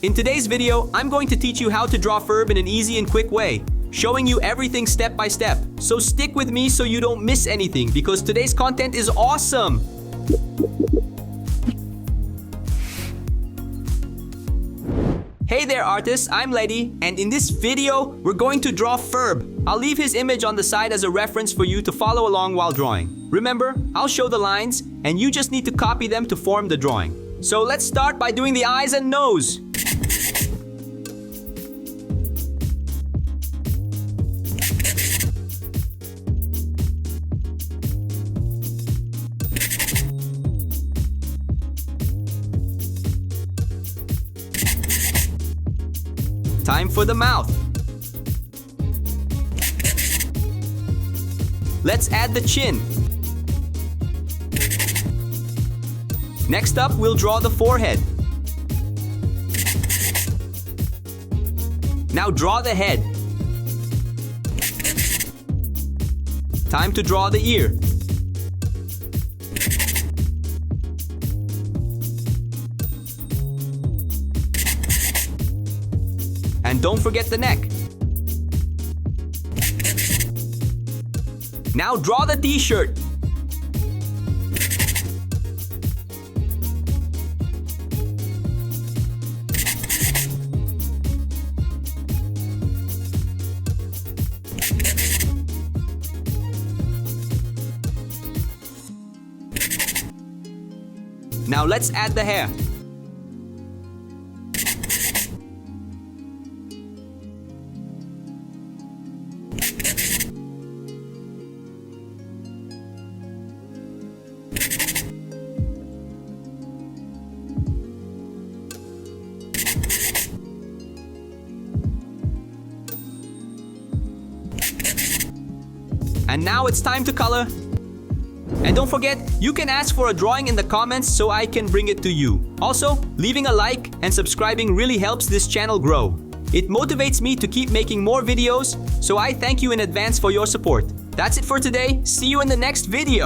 In today's video, I'm going to teach you how to draw Ferb in an easy and quick way, showing you everything step by step. So stick with me so you don't miss anything because today's content is awesome! Hey there artists, I'm Ledy, and in this video, we're going to draw Ferb. I'll leave his image on the side as a reference for you to follow along while drawing. Remember, I'll show the lines, and you just need to copy them to form the drawing. So let's start by doing the eyes and nose. Time for the mouth. Let's add the chin. Next up, we'll draw the forehead. Now draw the head. Time to draw the ear. And don't forget the neck. Now draw the t-shirt. Now let's add the hair. And now it's time to color. And don't forget, you can ask for a drawing in the comments so I can bring it to you. Also, leaving a like and subscribing really helps this channel grow. It motivates me to keep making more videos, so I thank you in advance for your support. That's it for today. See you in the next video.